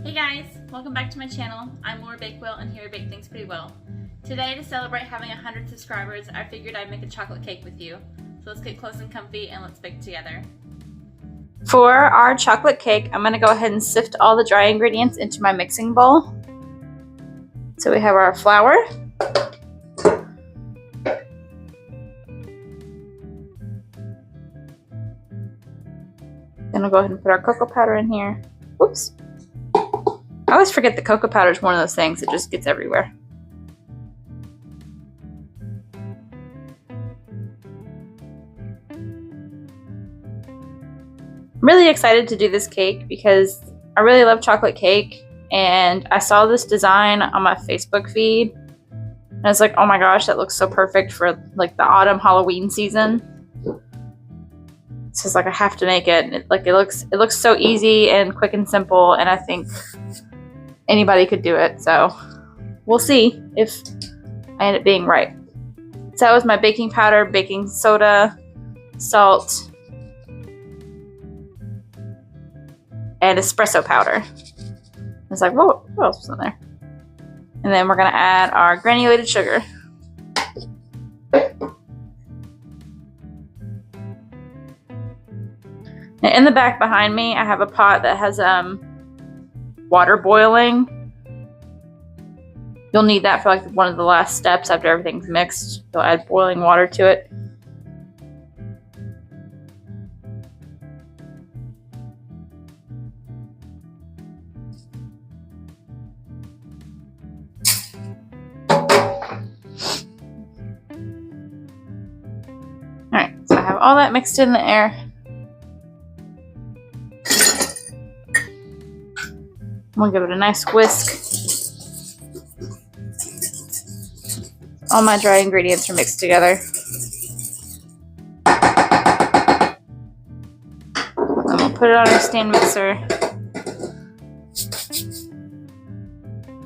Hey guys, welcome back to my channel. I'm Laura Bakewell and here I bake things pretty well. Today, to celebrate having 100 subscribers, I figured I'd make a chocolate cake with you. So let's get close and comfy and let's bake together. For our chocolate cake, I'm going to go ahead and sift all the dry ingredients into my mixing bowl. So we have our flour, then we'll go ahead and put our cocoa powder in here. Whoops. I always forget that cocoa powder is one of those things that just gets everywhere. I'm really excited to do this cake because I really love chocolate cake, and I saw this design on my Facebook feed and I was like, oh my gosh, that looks so perfect for like the autumn Halloween season. So it's like I have to make it. It looks so easy and quick and simple, and I think anybody could do it. So we'll see if I end up being right. So that was my baking powder, baking soda, salt, and espresso powder. I was like, whoa, what else was in there? And then we're gonna add our granulated sugar. Now in the back behind me, I have a pot that has water boiling. You'll need that for like one of the last steps after everything's mixed. You'll add boiling water to it. Alright, so I have all that mixed in the air. I'm gonna give it a nice whisk. All my dry ingredients are mixed together. And then we'll put it on our stand mixer.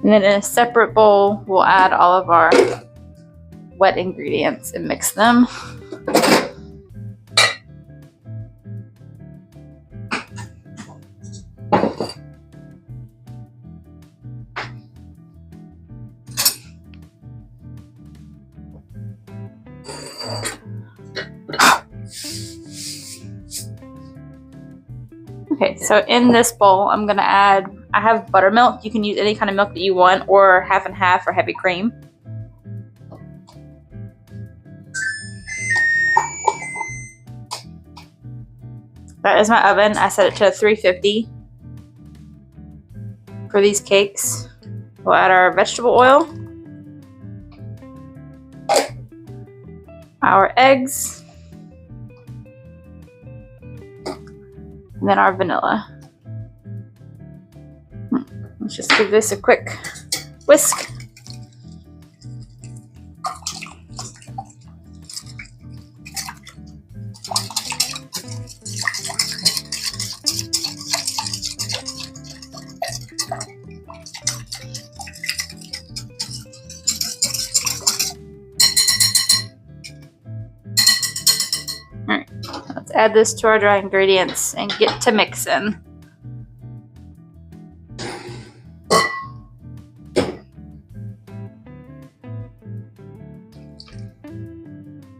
And then in a separate bowl, we'll add all of our wet ingredients and mix them. Okay, so in this bowl, I'm gonna add, I have buttermilk. You can use any kind of milk that you want, or half and half or heavy cream. That is my oven. I set it to 350 for these cakes. We'll add our vegetable oil, our eggs, and then our vanilla. Let's just give this a quick whisk. Alright, let's add this to our dry ingredients and get to mixing.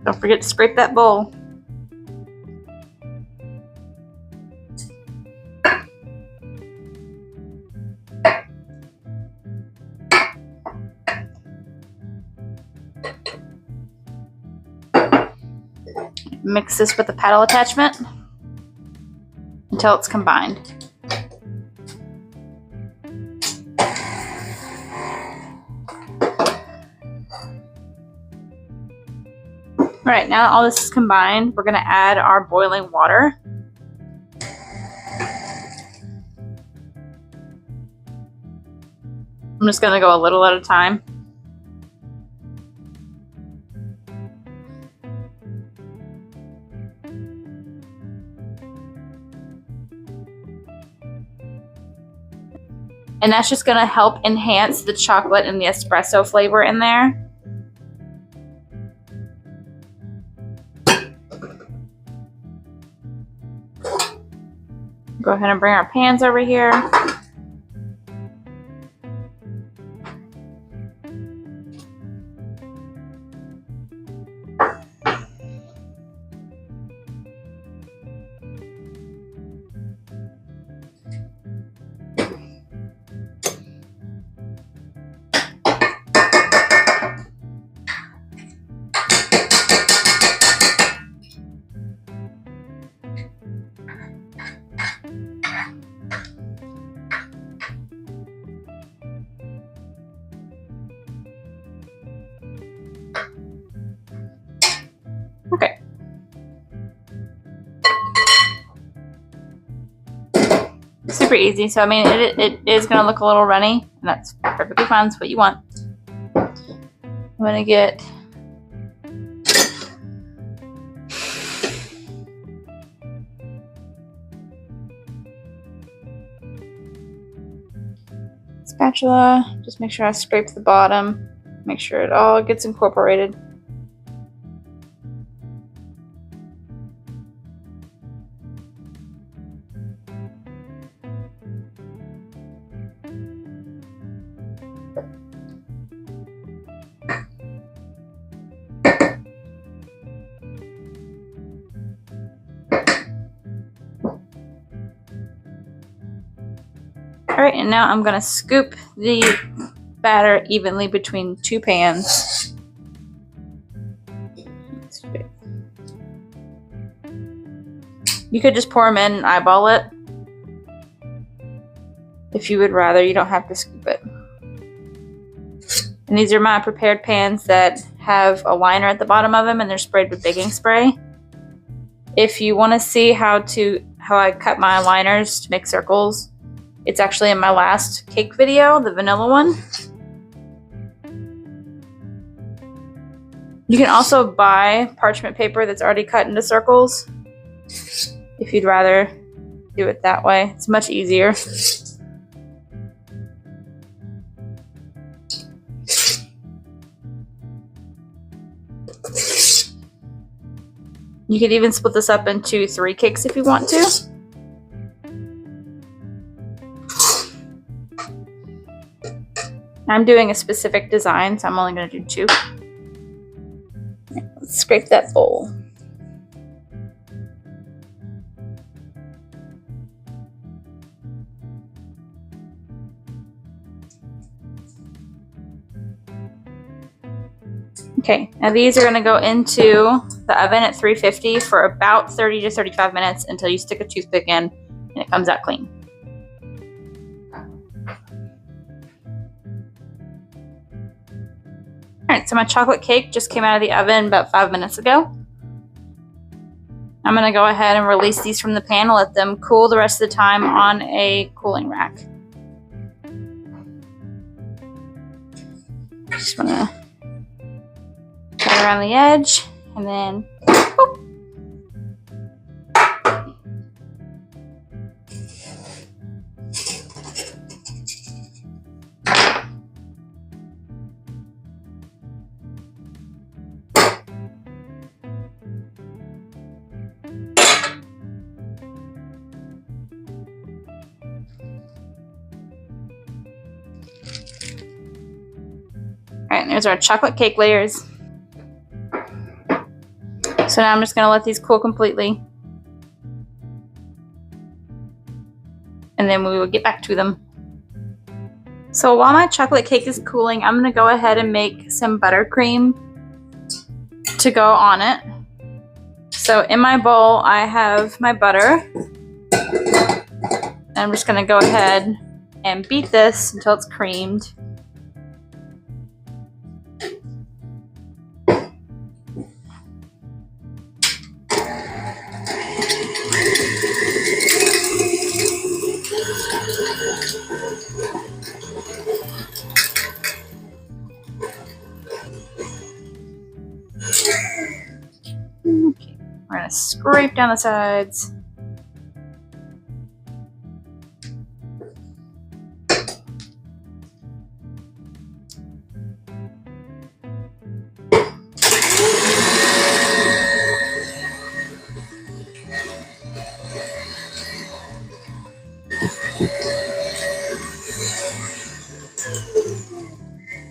Don't forget to scrape that bowl. Mix this with the paddle attachment until it's combined. Alright, now that all this is combined, we're going to add our boiling water. I'm just going to go a little at a time. And that's just going to help enhance the chocolate and the espresso flavor in there. Go ahead and bring our pans over here. Super easy. So I mean, it is gonna look a little runny, and that's perfectly fine. It's what you want. I'm gonna get spatula. Just make sure I scrape the bottom. Make sure it all gets incorporated. Alright, and now I'm gonna scoop the batter evenly between 2 pans. You could just pour them in and eyeball it. If you would rather, you don't have to scoop it. And these are my prepared pans that have a liner at the bottom of them, and they're sprayed with baking spray. If you want to see how I cut my liners to make circles, it's actually in my last cake video, the vanilla one. You can also buy parchment paper that's already cut into circles if you'd rather do it that way. It's much easier. You could even split this up into 3 cakes if you want to. I'm doing a specific design, so I'm only going to do 2. Let's scrape that bowl. Okay, now these are going to go into the oven at 350 for about 30 to 35 minutes until you stick a toothpick in and it comes out clean. Alright, so my chocolate cake just came out of the oven about 5 minutes ago. I'm going to go ahead and release these from the pan and let them cool the rest of the time on a cooling rack. Just want to cut around the edge and then boop. Alright, there's our chocolate cake layers. So now I'm just going to let these cool completely. And then we will get back to them. So while my chocolate cake is cooling, I'm going to go ahead and make some buttercream to go on it. So in my bowl, I have my butter. And I'm just going to go ahead and beat this until it's creamed. Okay, we're going to scrape down the sides.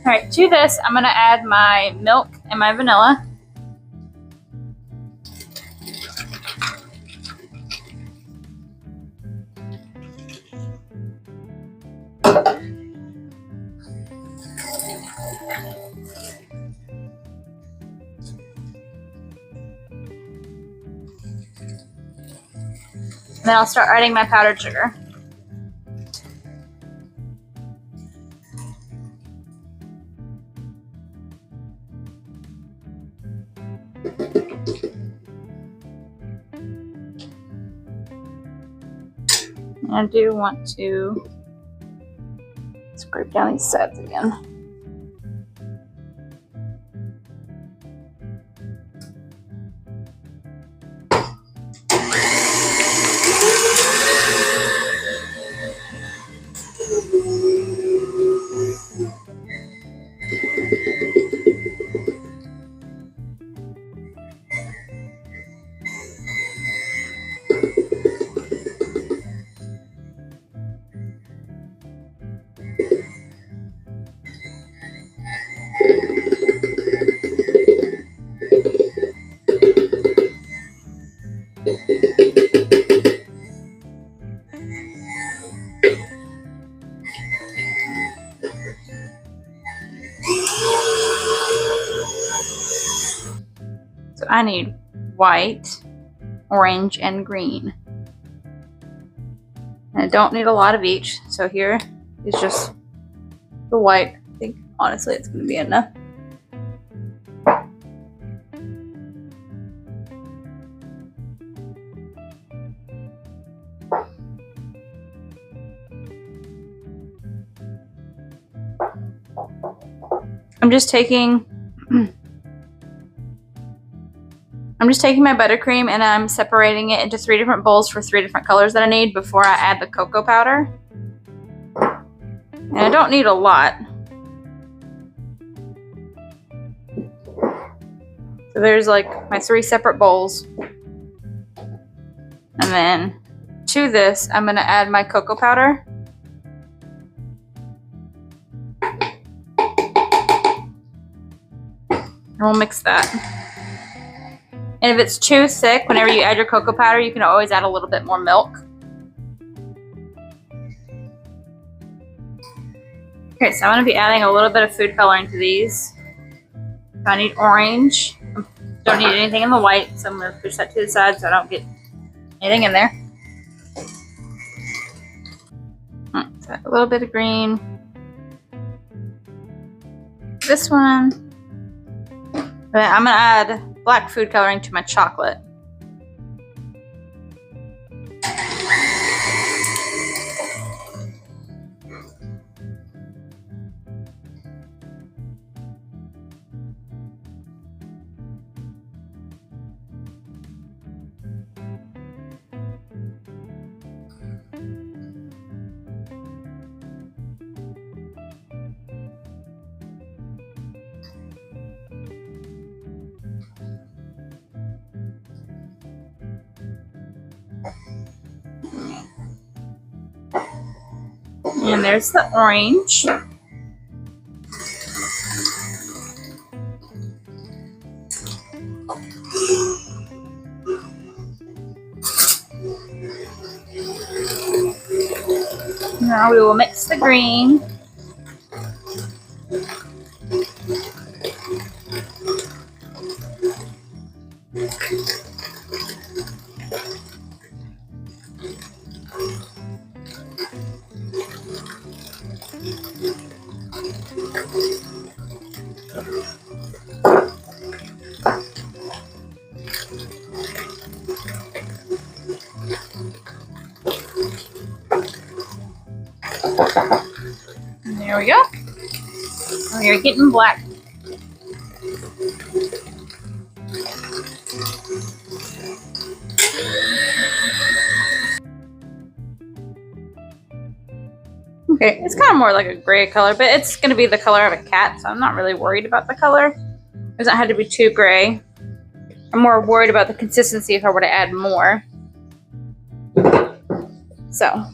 Alright, to this, I'm going to add my milk and my vanilla. And then I'll start adding my powdered sugar. I do want to scrape down these sides again. So I need white, orange, and green. And I don't need a lot of each, so here is just the white. I think honestly it's going to be enough. I'm just taking my buttercream and I'm separating it into 3 different bowls for 3 different colors that I need before I add the cocoa powder. And I don't need a lot. So there's like my 3 separate bowls. And then to this, I'm going to add my cocoa powder. And we'll mix that. And if it's too thick, whenever you add your cocoa powder, you can always add a little bit more milk. Okay, so I'm going to be adding a little bit of food coloring to these. So I need orange. Don't need anything in the white, so I'm going to push that to the side so I don't get anything in there. So a little bit of green. This one. Then I'm going to add black food coloring to my chocolate. And there's the orange. Now we will mix the green. And there we go. We are getting black. Okay, it's kind of more like a gray color, but it's going to be the color of a cat, so I'm not really worried about the color. It doesn't have to be too gray. I'm more worried about the consistency if I were to add more. So,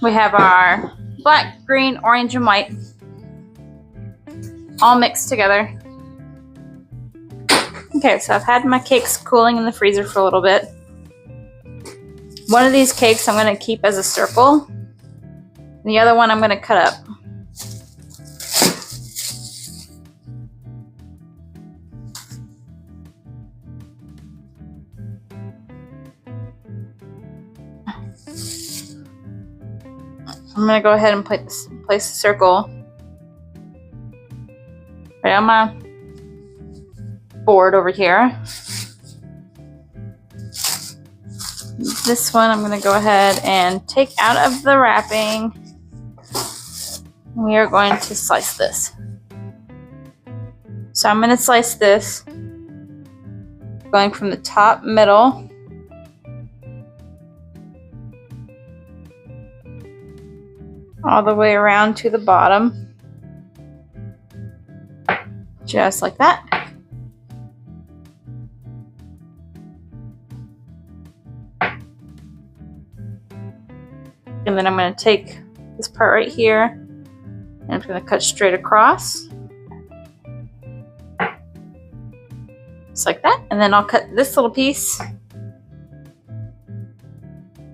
we have our black, green, orange, and white all mixed together. Okay, so I've had my cakes cooling in the freezer for a little bit. One of these cakes I'm going to keep as a circle. And the other one I'm going to cut up. I'm going to go ahead and place a circle right on my board over here. This one I'm going to go ahead and take out of the wrapping. We are going to slice this. So I'm going to slice this going from the top middle all the way around to the bottom, just like that. And then I'm going to take this part right here and I'm going to cut straight across. Just like that. And then I'll cut this little piece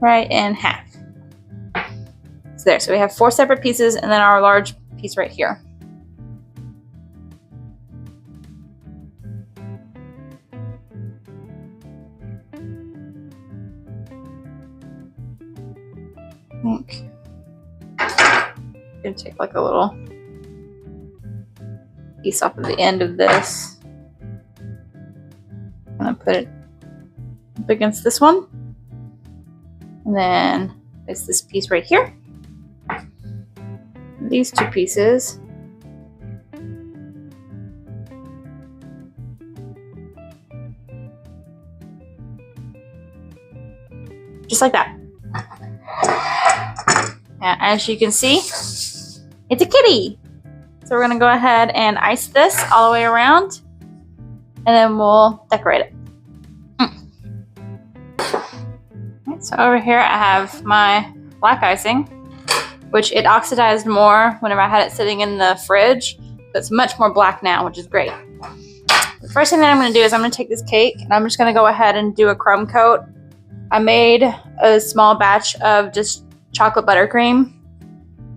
right in half. So there. So we have 4 separate pieces and then our large piece right here. I'm gonna take like a little piece off of the end of this. I'm gonna put it up against this one. And then place this piece right here. These 2 pieces. Just like that. And as you can see, it's a kitty. So we're gonna go ahead and ice this all the way around and then we'll decorate it. Right, so over here I have my black icing, which it oxidized more whenever I had it sitting in the fridge. So it's much more black now, which is great. The first thing that I'm gonna do is I'm gonna take this cake and I'm just gonna go ahead and do a crumb coat. I made a small batch of just chocolate buttercream,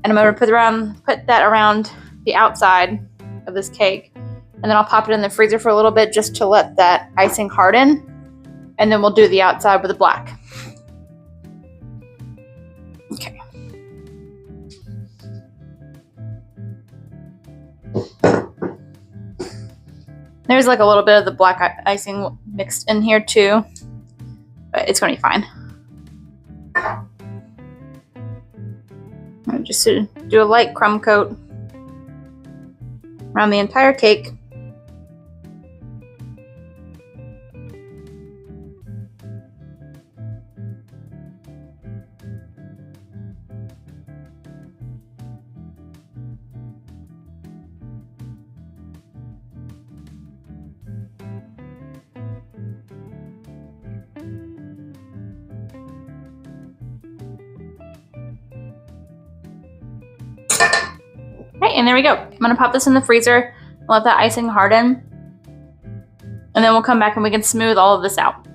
and I'm going to put that around the outside of this cake, and then I'll pop it in the freezer for a little bit just to let that icing harden, and then we'll do the outside with the black. Okay. There's like a little bit of the black icing mixed in here too, but it's going to be fine. Just to do a light crumb coat around the entire cake. Right, and there we go. I'm gonna pop this in the freezer and let that icing harden. And then we'll come back and we can smooth all of this out.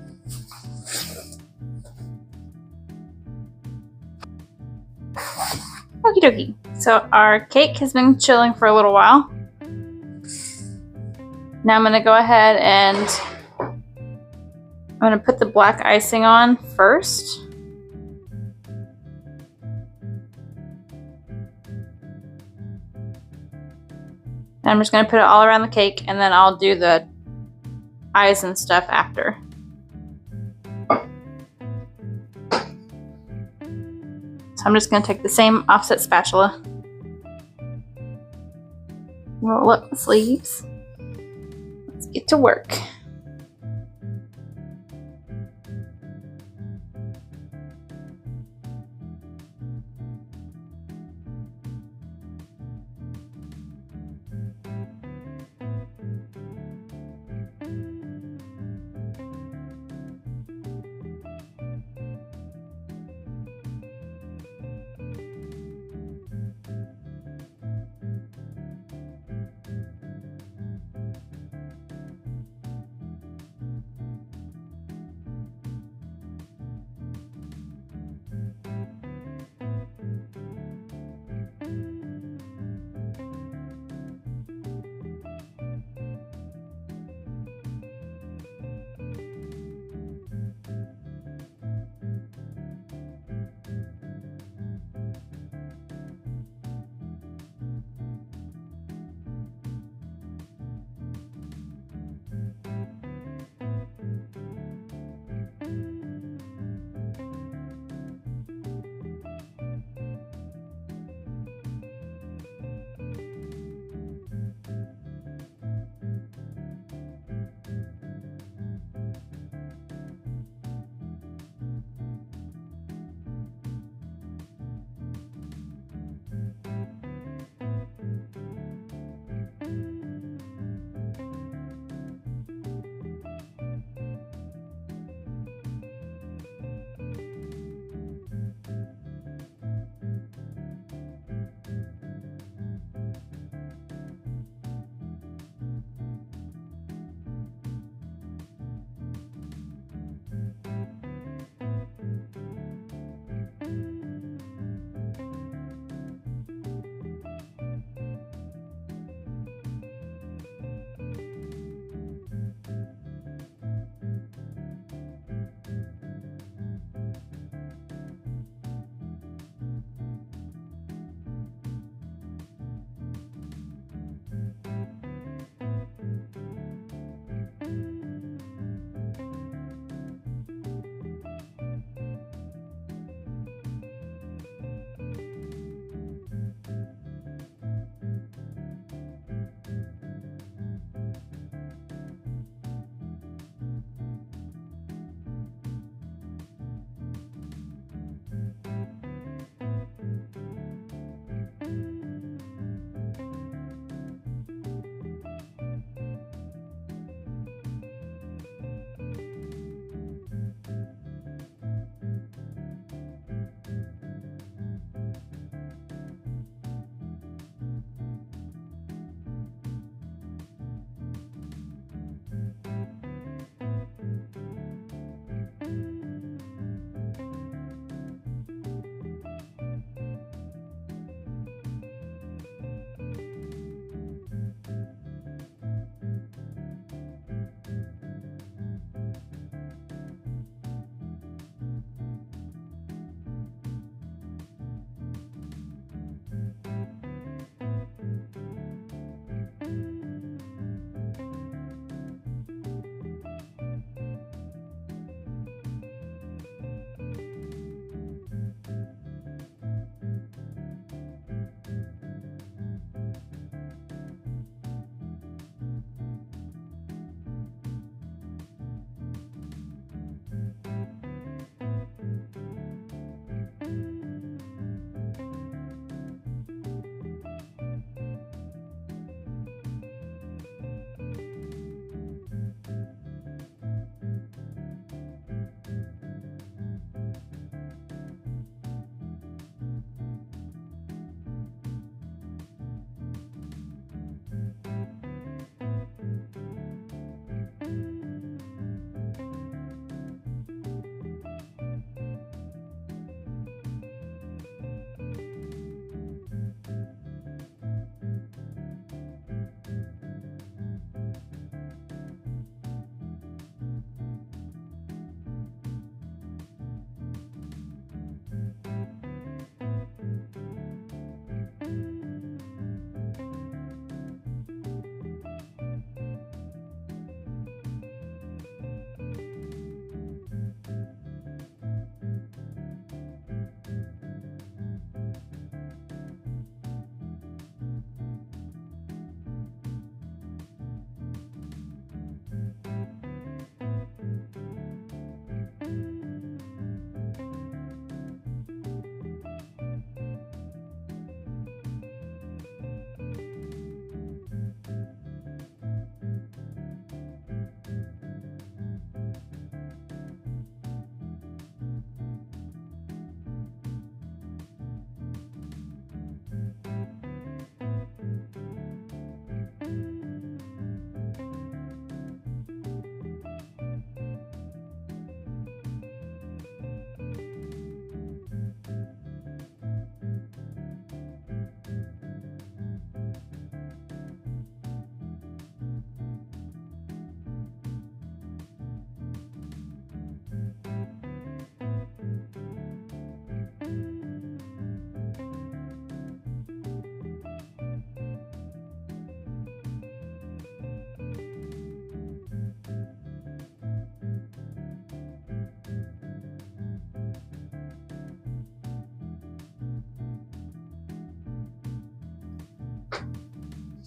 Okie dokie. So our cake has been chilling for a little while. Now I'm gonna go ahead and I'm gonna put the black icing on first. And I'm just going to put it all around the cake and then I'll do the eyes and stuff after. So I'm just going to take the same offset spatula, roll up the sleeves. Let's get to work.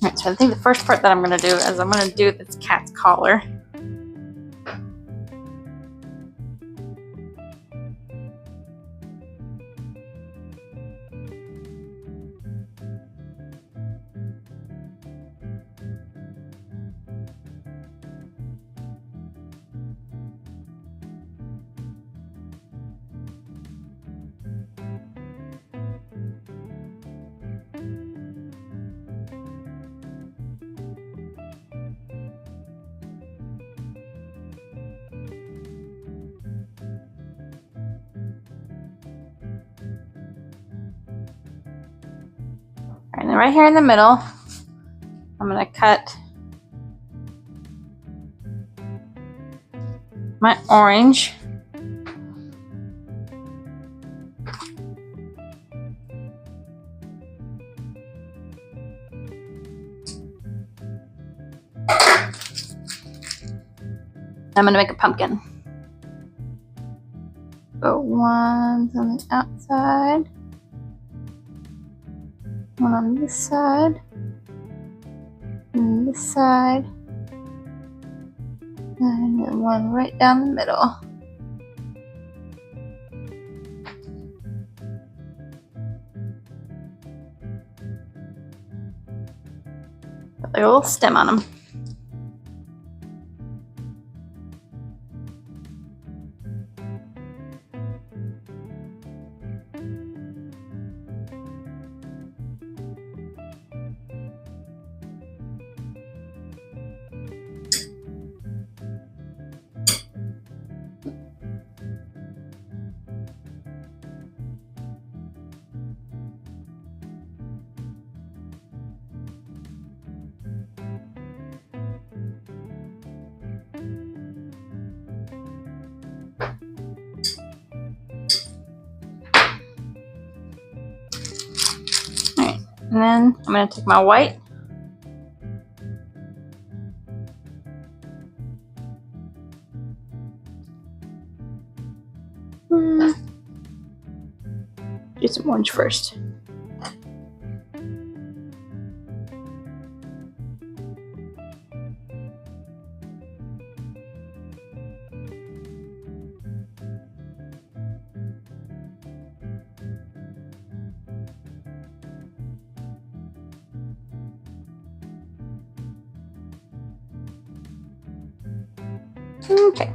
Alright, so I think the first part that I'm going to do is I'm going to do this cat's collar. And then right here in the middle, I'm going to cut my orange. I'm going to make a pumpkin. Put one on the outside. One on this side, and this side, and then one right down the middle. Put like a little stem on them. And then I'm going to take my white. Do some orange first. Okay.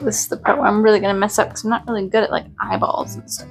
This is the part where I'm really gonna mess up because I'm not really good at like eyeballs and stuff.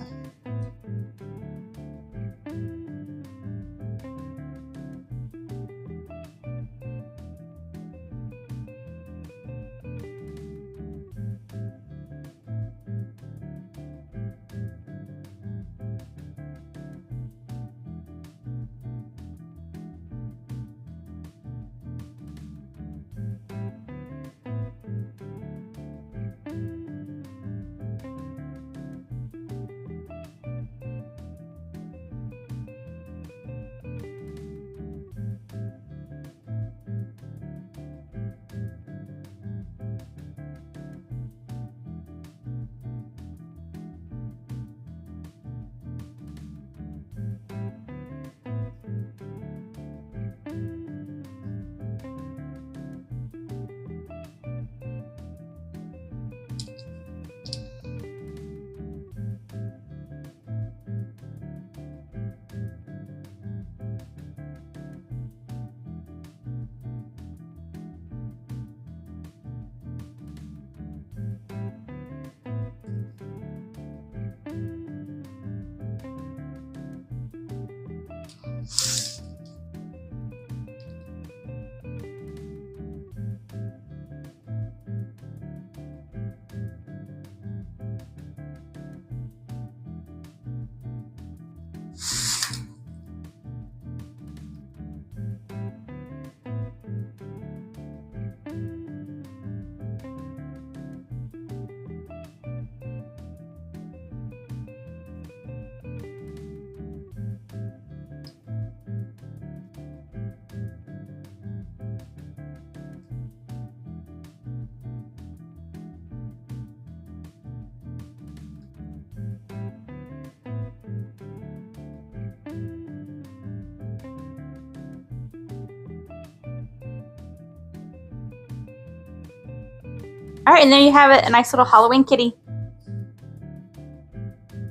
All right, and there you have it, a nice little Halloween kitty.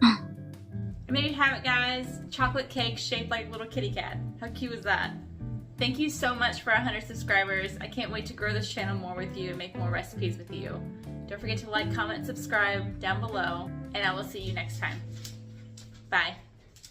And there you have it, guys. Chocolate cake shaped like a little kitty cat. How cute is that? Thank you so much for 100 subscribers. I can't wait to grow this channel more with you and make more recipes with you. Don't forget to like, comment, subscribe down below, and I will see you next time. Bye.